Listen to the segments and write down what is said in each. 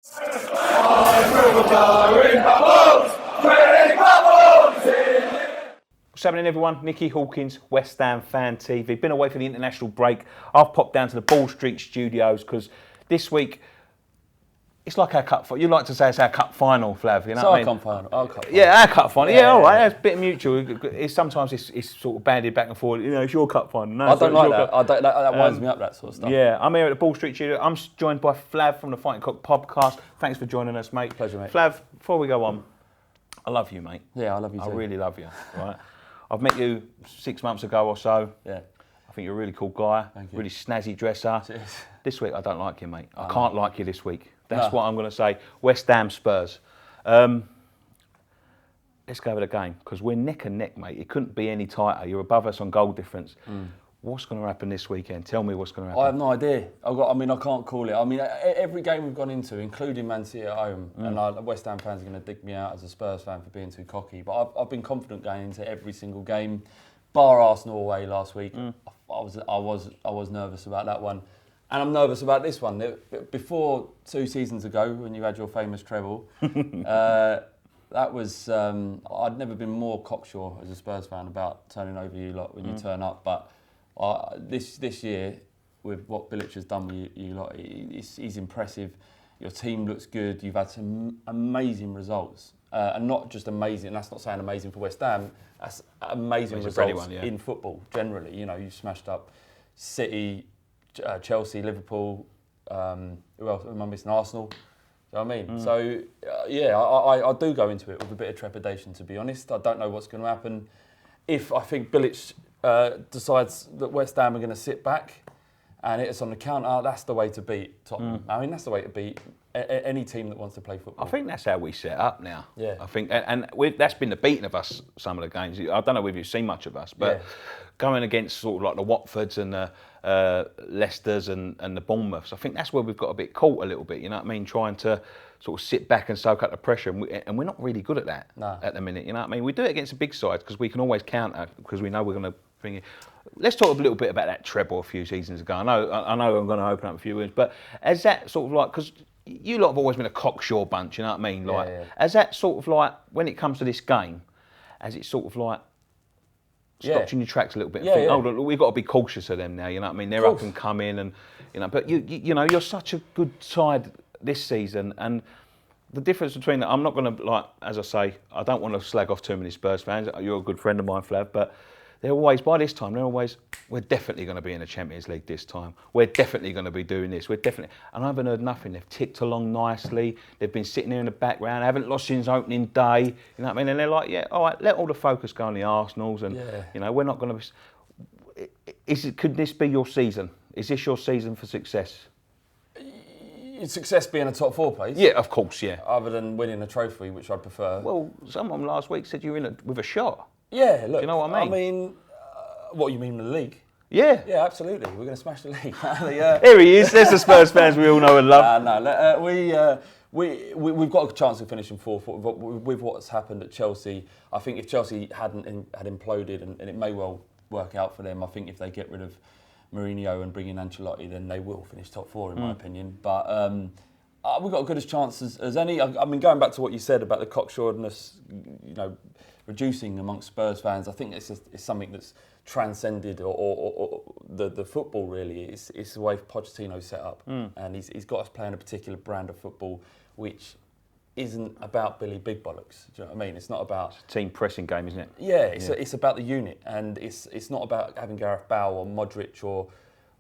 What's happening, everyone? Nicky Hawkins, West Ham Fan TV. Been away for the international break. I've popped down to the Ball Street studios because this week it's like our cup final. You like to say it's our cup final, Flav. You know what I mean? Our cup final. Yeah, our cup final. Yeah, all right. That's a bit mutual. Sometimes it's sort of bandied back and forth. You know, it's your cup final. No, I don't like that. That winds me up, that sort of stuff. Yeah, I'm here at the Ball Street studio. I'm joined by Flav from the Fighting Cock podcast. Thanks for joining us, mate. Pleasure, mate. Flav, before we go on, I love you, mate. Yeah, I love you too. I really love you. Right. I've met you 6 months ago or so. Yeah. I think you're a really cool guy. Thank you. Really snazzy dresser. Cheers. This week I don't like you, mate. I can't like you this week. That's what I'm going to say. West Ham Spurs. Let's go over the game because we're neck and neck, mate. It couldn't be any tighter. You're above us on goal difference. What's going to happen this weekend? Tell me what's going to happen. I have no idea. I can't call it. I mean, every game we've gone into, including Man City at home, and West Ham fans are going to dig me out as a Spurs fan for being too cocky, but I've been confident going into every single game, bar Arsenal away last week. I was nervous about that one, and I'm nervous about this one. Before 2 seasons ago, when you had your famous treble, that was I'd never been more cocksure as a Spurs fan about turning over you lot when you turn up, but. This year, with what Bilic has done with you lot, he's impressive. Your team looks good. You've had some amazing results, and not just amazing. That's not saying amazing for West Ham. That's amazing results in football generally. You know, you smashed up City, Chelsea, Liverpool. Who else? Am I missing? Arsenal. Do you know what I mean? So I do go into it with a bit of trepidation. To be honest, I don't know what's going to happen. If I think Bilic decides that West Ham are going to sit back and hit us on the counter, that's the way to beat Tottenham. I mean, that's the way to beat any team that wants to play football. I think that's how we set up now. Yeah. I think, and that's been the beating of us, some of the games. I don't know whether you've seen much of us, but going against sort of like the Watfords and the Leicesters and the Bournemouths, I think that's where we've got a bit caught a little bit, you know what I mean? Trying to sort of sit back and soak up the pressure, and we're not really good at that at the minute, you know what I mean? We do it against the big sides because we can always counter because we know we're going to bring it. Let's talk a little bit about that treble a few seasons ago. I know I'm going to open up a few words, but as that sort of like, because you lot have always been a cocksure bunch, you know what I mean? Like, as that sort of like, when it comes to this game, as it sort of like stopped you in your tracks a little bit and think, oh, look, we've got to be cautious of them now, you know what I mean? They're up and coming, and you know, but you know, you're such a good side this season, and the difference between that, I'm not going to, like, as I say, I don't want to slag off too many Spurs fans. You're a good friend of mine, Flav, but they're always, by this time, we're definitely going to be in the Champions League this time. We're definitely going to be doing this. And I haven't heard nothing. They've ticked along nicely. They've been sitting there in the background, haven't lost since opening day. You know what I mean? And they're like, yeah, all right, let all the focus go on the Arsenals, and you know, we're not going to. Could this be your season? Is this your season for success? Success being a top 4 place? Yeah, of course, yeah. Other than winning a trophy, which I prefer. Well, someone last week said you're in with a shot. Yeah, look. Do you know what I mean? I mean, what you mean the league? Yeah. Yeah, absolutely. We're going to smash the league. Here he is. There's the Spurs fans we all know and love. We've got a chance of finishing 4th with what's happened at Chelsea. I think if Chelsea had imploded, and it may well work out for them, I think if they get rid of Mourinho and bring in Ancelotti, then they will finish top 4 in my opinion. But we've got as good a chance as any. I mean, going back to what you said about the cocksureness, you know, reducing amongst Spurs fans, I think it's something that's transcended or the football really. It's the way Pochettino's set up, and he's got us playing a particular brand of football, which isn't about Billy Big Bollocks. Do you know what I mean? It's not about... It's a team pressing game, isn't it? Yeah, it's about the unit, and it's not about having Gareth Bale or Modric or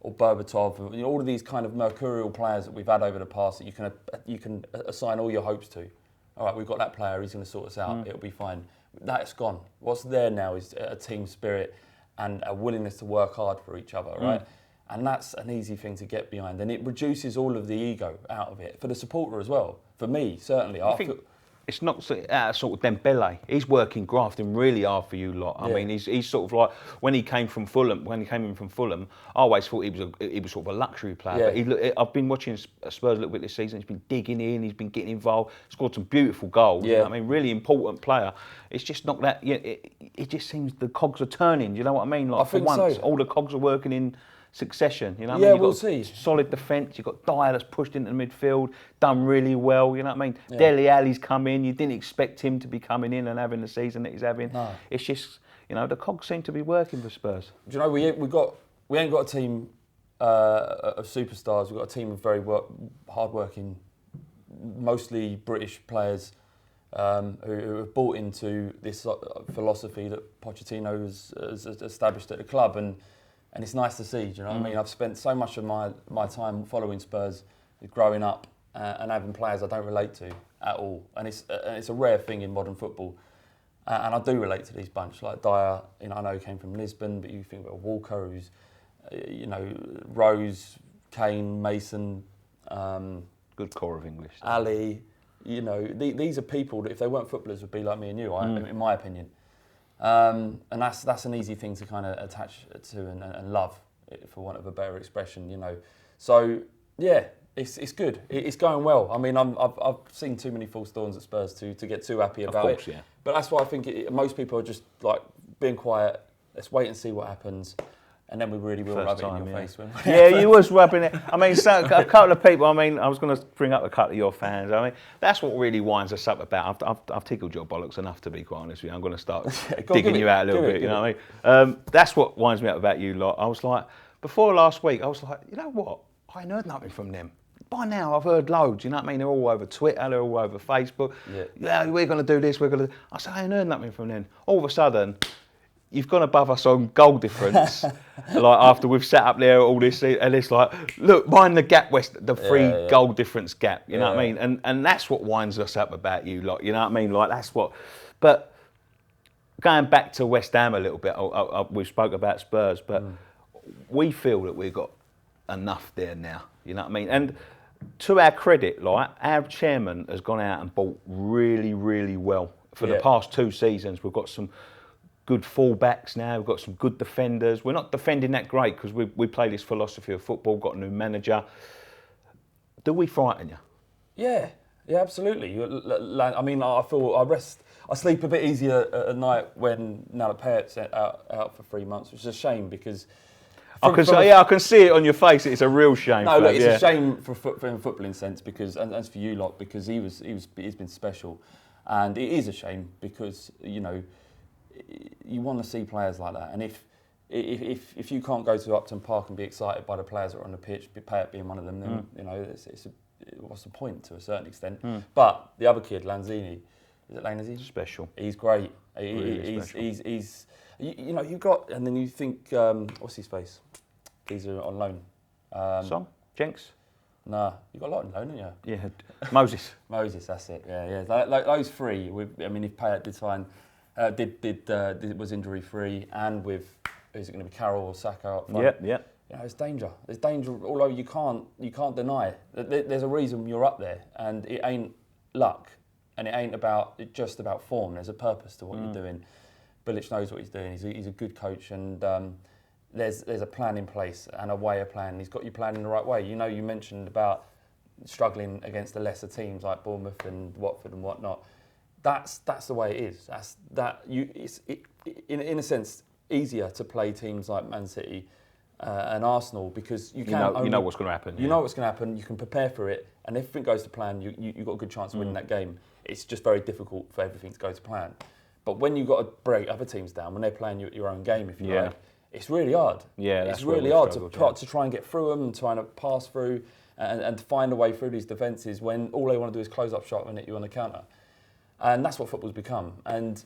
Berbatov, you know, all of these kind of mercurial players that we've had over the past that you can assign all your hopes to. All right, we've got that player, he's going to sort us out, it'll be fine. That's gone. What's there now is a team spirit and a willingness to work hard for each other, right? And that's an easy thing to get behind, and it reduces all of the ego out of it for the supporter as well. For me, certainly. It's not sort of Dembele. He's working, grafting really hard for you lot. I mean, he's sort of like when he came in from Fulham. I always thought he was sort of a luxury player. But I've been watching Spurs a little bit this season. He's been digging in. He's been getting involved. Scored some beautiful goals. Yeah. You know what I mean, really important player. It's just not that. It just seems the cogs are turning. Do you know what I mean? Like, I think for once, so. all the cogs are working in succession. You know what Yeah, I mean? we'll see. Solid defence. You've got Dyer that's pushed into the midfield, done really well. You know what I mean? Yeah. Dele Alli's come in. You didn't expect him to be coming in and having the season that he's having. No. It's just, the cogs seem to be working for Spurs. Do you know, we ain't got a team of superstars. We've got a team of very hard-working, mostly British players who have bought into this philosophy that Pochettino has established at the club, and it's nice to see. Do you know what I mean? I've spent so much of my time following Spurs, growing up, and having players I don't relate to at all, and it's a rare thing in modern football. And I do relate to these bunch, like Dyer. I know he came from Lisbon, but you think about Walker, who's, Rose, Kane, Mason, good core of English. Ali. These are people that if they weren't footballers would be like me and you, in my opinion. And that's an easy thing to kind of attach to and love, for want of a better expression. So yeah, it's good. It's going well. I mean, I've seen too many false dawns at Spurs to get too happy about it. Of course, yeah. But that's why I think most people are just like being quiet. Let's wait and see what happens. And then we really will rub it in your face. Yeah, you was rubbing it. I mean, a couple of people, I was going to bring up a couple of your fans. I mean, that's what really winds us up about. I've tickled your bollocks enough, to be quite honest with you. I'm going to start digging you out a little bit, you know what I mean? That's what winds me up about you lot. I was like, before last week, I was like, you know what? I ain't heard nothing from them. By now, I've heard loads, you know what I mean? They're all over Twitter, they're all over Facebook. Yeah, we're going to do this, I said, I ain't heard nothing from them. All of a sudden, you've gone above us on goal difference. Like after we've set up there all this, and it's like, look, mind the gap, the free goal difference gap. You know what I mean? And that's what winds us up about you lot. You know what I mean? Like that's what. But going back to West Ham a little bit, we spoke about Spurs, but we feel that we've got enough there now. You know what I mean? And to our credit, like our chairman has gone out and bought really, really well for the past 2 seasons. We've got some good full-backs now, we've got some good defenders. We're not defending that great because we play this philosophy of football, got a new manager. Do we frighten you? Yeah, absolutely. I mean, I sleep a bit easier at night now that Payet's out for 3 months, which is a shame because... I can see it on your face. It's a real shame. No, look, it's a shame for a footballing sense because, and as for you lot, because he's been special, and it is a shame because you want to see players like that, and if you can't go to Upton Park and be excited by the players that are on the pitch, Payet being one of them, then what's the point to a certain extent? But the other kid, Lanzini, is it Lanzini? Special. He's great. Really He's you got, and then you think, what's his face? These are on loan. Jenks? Nah, you got a lot on loan, haven't you? Yeah, Moses. Moses, that's it. Yeah. Like those three. If Payet did sign, was injury free, and with who's it going to be, Carroll or Saka up front? Yeah. There's danger. There's danger. Although you can't deny it. There's a reason you're up there, and it ain't luck, and it ain't just about form. There's a purpose to what you're doing. Bilic knows what he's doing. He's a good coach, and there's a plan in place and a way of playing. He's got you playing in the right way. You mentioned about struggling against the lesser teams like Bournemouth and Watford and whatnot. That's the way it is. It's in a sense easier to play teams like Man City and Arsenal because you know what's going to happen. You know what's going to happen. You can prepare for it, and if everything goes to plan, you've got a good chance of winning that game. It's just very difficult for everything to go to plan. But when you've got to break other teams down, when they're playing your own game, if you like, it's really hard. Yeah, it's really hard to try and get through them and trying to pass through and to find a way through these defences when all they want to do is close up shop and hit you on the counter. And that's what football's become. And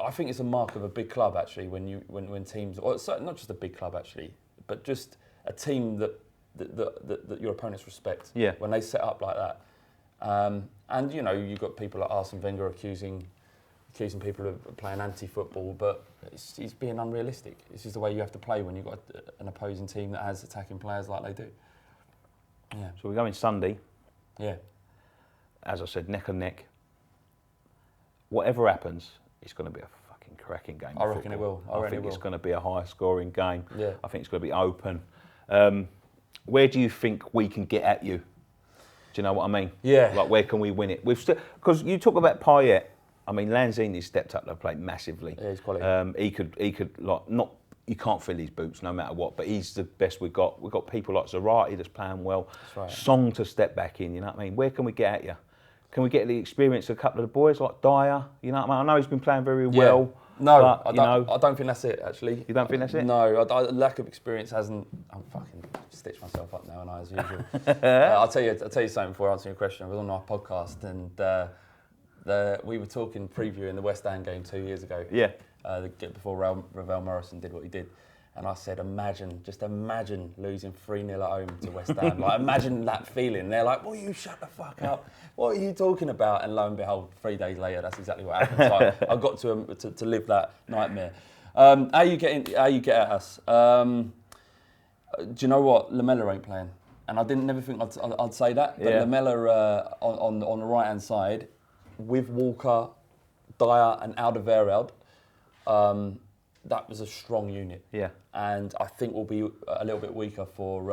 I think it's a mark of a big club actually when teams, or not just a big club actually, but just a team that your opponents respect. Yeah. When they set up like that, and you've got people like Arsene Wenger accusing people of playing anti-football, but it's being unrealistic. This is the way you have to play when you've got an opposing team that has attacking players like they do. Yeah. So we're going Sunday. Yeah. As I said, neck and neck. Whatever happens, it's going to be a fucking cracking game. I reckon it will. I think it's going to be a high-scoring game. Yeah. I think it's going to be open. Where do you think we can get at you? Do you know what I mean? Yeah. Like, where can we win it? Because you talk about Payet. I mean, Lanzini stepped up to the plate massively. Yeah, he's quality. He could like not you can't fill his boots no matter what. But he's the best we've got. We've got people like Zarate that's playing well. That's right. Song to step back in. You know what I mean? Where can we get at you? Can we get the experience of a couple of the boys like Dyer? You know what I mean? I know he's been playing very well. No, but, I don't think that's it, actually. You don't think that's it? No, lack of experience hasn't... I'm fucking stitched myself up now, and as usual. I'll tell you something before answering your question. I was on our podcast, and we were talking, previewing the West Ham game 2 years ago. Yeah. Before Ravel Morrison did what he did. And I said, just imagine losing 3-0 at home to West Ham. Like, imagine that feeling. They're like, well, you shut the fuck up. What are you talking about? And lo and behold, 3 days later, that's exactly what happened. So I got to live that nightmare. How you get at us? Do you know what? Lamella ain't playing. And I never think I'd say that. But Lamella on the right-hand side, with Walker, Dyer and Alderweireld, that was a strong unit. Yeah. And I think we'll be a little bit weaker for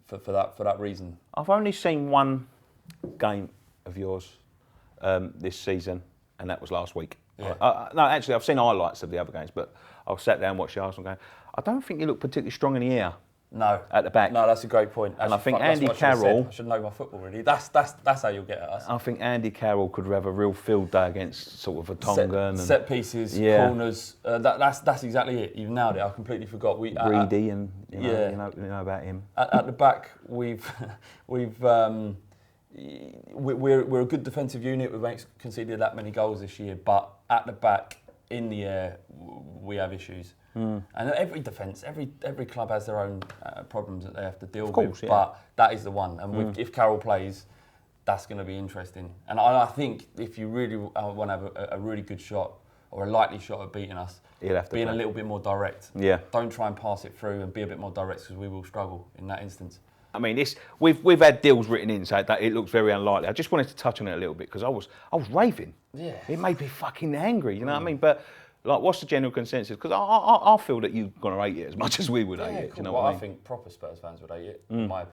that reason. I've only seen one game of yours this season, and that was last week. Yeah. No, actually, I've seen highlights of the other games, but I sat down and watched the Arsenal game. I don't think you look particularly strong in the air. No. At the back. No, that's a great point. And I think Andy Carroll... I should know my football, really. That's how you'll get at us. I think Andy Carroll could have a real field day against sort of a Tongan. Set pieces, corners. That's exactly it. You've nailed it. I completely forgot. Greedy and you know about him. At the back, we're a good defensive unit. We've conceded that many goals this year, but at the back, in the air, we have issues. And every defence, every club has their own problems that they have to deal with. Yeah. But that is the one. And if Carroll plays, that's going to be interesting. And I think if you really want to have a really good shot or a likely shot at beating us, being a little bit more direct. Yeah. Don't try and pass it through and be a bit more direct, because we will struggle in that instance. I mean, we've had deals written in, so that it looks very unlikely. I just wanted to touch on it a little bit because I was raving. Yeah. It made me fucking angry. You know what I mean? But like, what's the general consensus? Because I feel that you're going to hate it as much as we would hate it. Cool. You know what I I mean? think proper Spurs fans would hate it, in my opinion.